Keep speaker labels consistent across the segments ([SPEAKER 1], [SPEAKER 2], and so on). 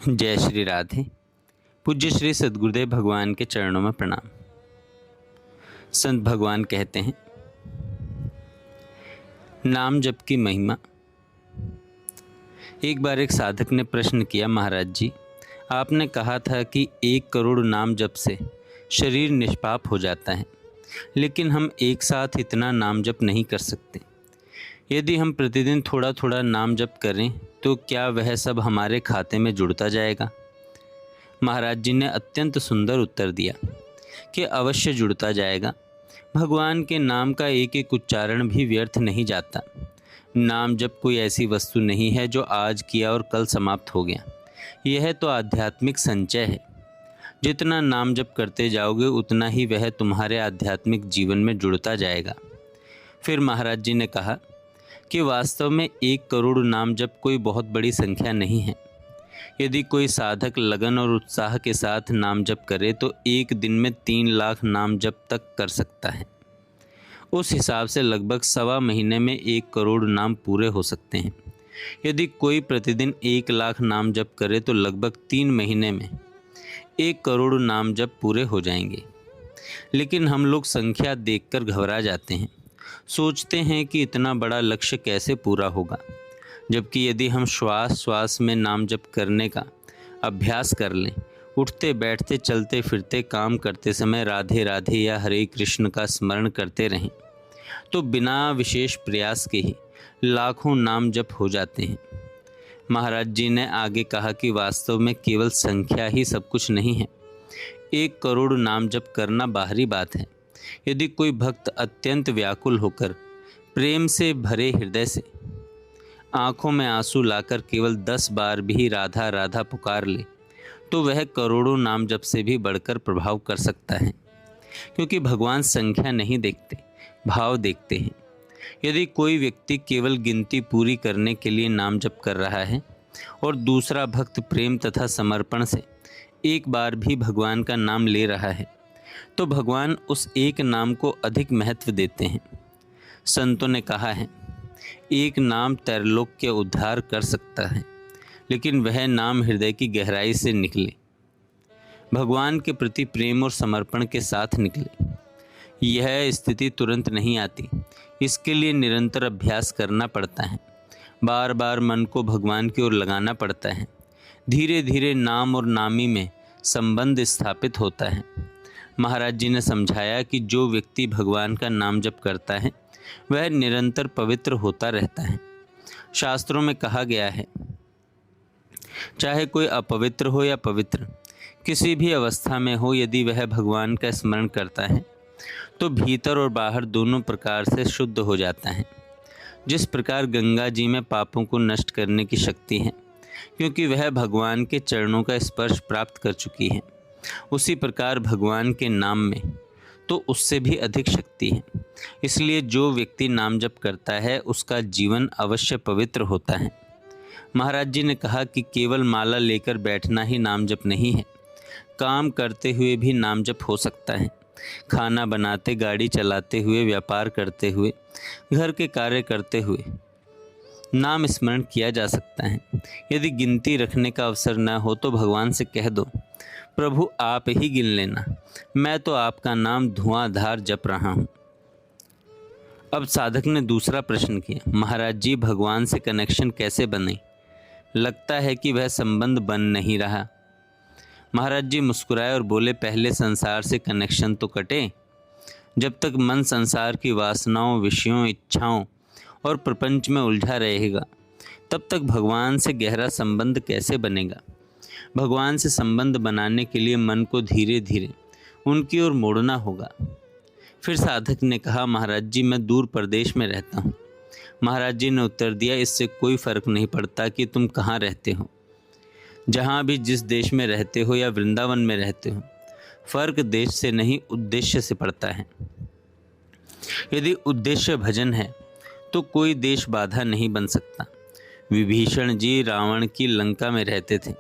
[SPEAKER 1] जय श्री राधे। पूज्य श्री सद्गुरुदेव भगवान के चरणों में प्रणाम। संत भगवान कहते हैं, नाम जप की महिमा। एक बार एक साधक ने प्रश्न किया, महाराज जी, आपने कहा था कि 1 करोड़ नाम जप से शरीर निष्पाप हो जाता है, लेकिन हम एक साथ इतना नाम जप नहीं कर सकते। यदि हम प्रतिदिन थोड़ा थोड़ा नाम जप करें तो क्या वह सब हमारे खाते में जुड़ता जाएगा? महाराज जी ने अत्यंत सुंदर उत्तर दिया कि अवश्य जुड़ता जाएगा। भगवान के नाम का एक एक उच्चारण भी व्यर्थ नहीं जाता। नाम जप कोई ऐसी वस्तु नहीं है जो आज किया और कल समाप्त हो गया। यह तो आध्यात्मिक संचय है। जितना नाम जप करते जाओगे उतना ही वह तुम्हारे आध्यात्मिक जीवन में जुड़ता जाएगा। फिर महाराज जी ने कहा कि वास्तव में 1 करोड़ नाम जप कोई बहुत बड़ी संख्या नहीं है। यदि कोई साधक लगन और उत्साह के साथ नाम जप करे तो एक दिन में 3 लाख नाम जप तक कर सकता है। उस हिसाब से लगभग 1.25 महीने में 1 करोड़ नाम पूरे हो सकते हैं। यदि कोई प्रतिदिन 1 लाख नाम जप करे तो लगभग 3 महीने में 1 करोड़ नाम जप पूरे हो जाएंगे। लेकिन हम लोग संख्या देखकर घबरा जाते हैं, सोचते हैं कि इतना बड़ा लक्ष्य कैसे पूरा होगा, जबकि यदि हम श्वास श्वास में नाम जप करने का अभ्यास कर लें, उठते बैठते चलते फिरते काम करते समय राधे राधे या हरे कृष्ण का स्मरण करते रहें, तो बिना विशेष प्रयास के ही लाखों नाम जप हो जाते हैं। महाराज जी ने आगे कहा कि वास्तव में केवल संख्या ही सब कुछ नहीं है। 1 करोड़ नाम जप करना बाहरी बात है। यदि कोई भक्त अत्यंत व्याकुल होकर प्रेम से भरे हृदय से आंखों में आंसू लाकर केवल 10 बार भी राधा राधा पुकार ले तो वह करोड़ों नाम जप से भी बढ़कर प्रभाव कर सकता है, क्योंकि भगवान संख्या नहीं देखते, भाव देखते हैं। यदि कोई व्यक्ति केवल गिनती पूरी करने के लिए नाम जप कर रहा है और दूसरा भक्त प्रेम तथा समर्पण से एक बार भी भगवान का नाम ले रहा है, तो भगवान उस एक नाम को अधिक महत्व देते हैं। संतों ने कहा है, एक नाम त्रैलोक के उद्धार कर सकता है, लेकिन वह नाम हृदय की गहराई से निकले, भगवान के प्रति प्रेम और समर्पण के साथ निकले। यह स्थिति तुरंत नहीं आती, इसके लिए निरंतर अभ्यास करना पड़ता है। बार बार मन को भगवान की ओर लगाना पड़ता है। धीरे धीरे नाम और नामी में संबंध स्थापित होता है। महाराज जी ने समझाया कि जो व्यक्ति भगवान का नाम जप करता है वह निरंतर पवित्र होता रहता है। शास्त्रों में कहा गया है, चाहे कोई अपवित्र हो या पवित्र, किसी भी अवस्था में हो, यदि वह भगवान का स्मरण करता है तो भीतर और बाहर दोनों प्रकार से शुद्ध हो जाता है। जिस प्रकार गंगा जी में पापों को नष्ट करने की शक्ति है, क्योंकि वह भगवान के चरणों का स्पर्श प्राप्त कर चुकी है, उसी प्रकार भगवान के नाम में तो उससे भी अधिक शक्ति है। इसलिए जो व्यक्ति नाम जप करता है उसका जीवन अवश्य पवित्र होता है। महाराज जी ने कहा कि केवल माला लेकर बैठना ही नाम जप नहीं है। काम करते हुए भी नाम जप हो सकता है। खाना बनाते, गाड़ी चलाते हुए, व्यापार करते हुए, घर के कार्य करते हुए नाम स्मरण किया जा सकता है। यदि गिनती रखने का अवसर न हो तो भगवान से कह दो, प्रभु आप ही गिन लेना, मैं तो आपका नाम धुआंधार जप रहा हूँ। अब साधक ने दूसरा प्रश्न किया, महाराज जी, भगवान से कनेक्शन कैसे बने? लगता है कि वह संबंध बन नहीं रहा। महाराज जी मुस्कुराए और बोले, पहले संसार से कनेक्शन तो कटे। जब तक मन संसार की वासनाओं, विषयों, इच्छाओं और प्रपंच में उलझा रहेगा, तब तक भगवान से गहरा संबंध कैसे बनेगा? भगवान से संबंध बनाने के लिए मन को धीरे धीरे उनकी ओर मोड़ना होगा। फिर साधक ने कहा, महाराज जी, मैं दूर प्रदेश में रहता हूँ। महाराज जी ने उत्तर दिया, इससे कोई फर्क नहीं पड़ता कि तुम कहाँ रहते हो। जहाँ भी जिस देश में रहते हो या वृंदावन में रहते हो, फर्क देश से नहीं उद्देश्य से पड़ता है। यदि उद्देश्य भजन है तो कोई देश बाधा नहीं बन सकता। विभीषण जी रावण की लंका में रहते थे,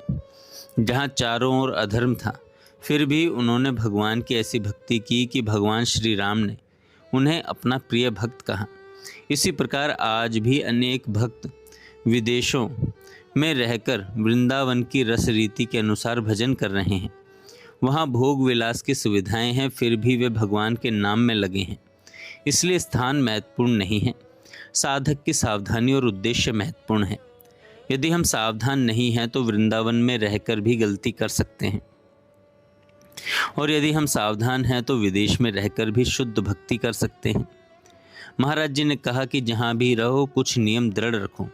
[SPEAKER 1] जहाँ चारों ओर अधर्म था, फिर भी उन्होंने भगवान की ऐसी भक्ति की कि भगवान श्री राम ने उन्हें अपना प्रिय भक्त कहा। इसी प्रकार आज भी अनेक भक्त विदेशों में रहकर वृंदावन की रस रीति के अनुसार भजन कर रहे हैं। वहाँ भोग विलास की सुविधाएं हैं, फिर भी वे भगवान के नाम में लगे हैं। इसलिए स्थान महत्वपूर्ण नहीं है, साधक की सावधानी और उद्देश्य महत्वपूर्ण है। यदि हम सावधान नहीं हैं तो वृंदावन में रहकर भी गलती कर सकते हैं, और यदि हम सावधान हैं तो विदेश में रहकर भी शुद्ध भक्ति कर सकते हैं। महाराज जी ने कहा कि जहाँ भी रहो कुछ नियम दृढ़ रखो।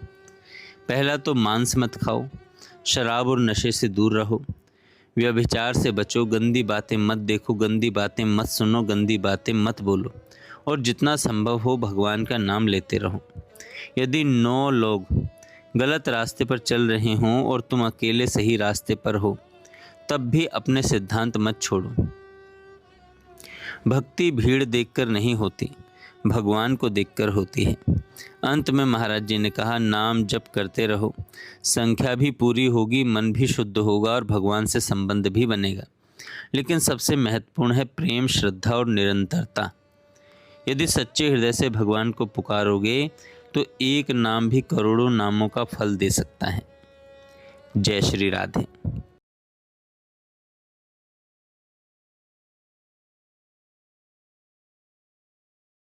[SPEAKER 1] पहला तो मांस मत खाओ, शराब और नशे से दूर रहो, व्यभिचार से बचो, गंदी बातें मत देखो, गंदी बातें मत सुनो, गंदी बातें मत बोलो, और जितना संभव हो भगवान का नाम लेते रहो। यदि 9 लोग गलत रास्ते पर चल रहे हों और तुम अकेले सही रास्ते पर हो, तब भी अपने सिद्धांत मत छोड़ो। भक्ति भीड़ देखकर नहीं होती, भगवान को देखकर होती है। अंत में महाराज जी ने कहा, नाम जप करते रहो, संख्या भी पूरी होगी, मन भी शुद्ध होगा और भगवान से संबंध भी बनेगा। लेकिन सबसे महत्वपूर्ण है प्रेम, श्रद्धा और निरंतरता। यदि सच्चे हृदय से भगवान को पुकारोगे तो एक नाम भी करोड़ों नामों का फल दे सकता है। जय श्री राधे।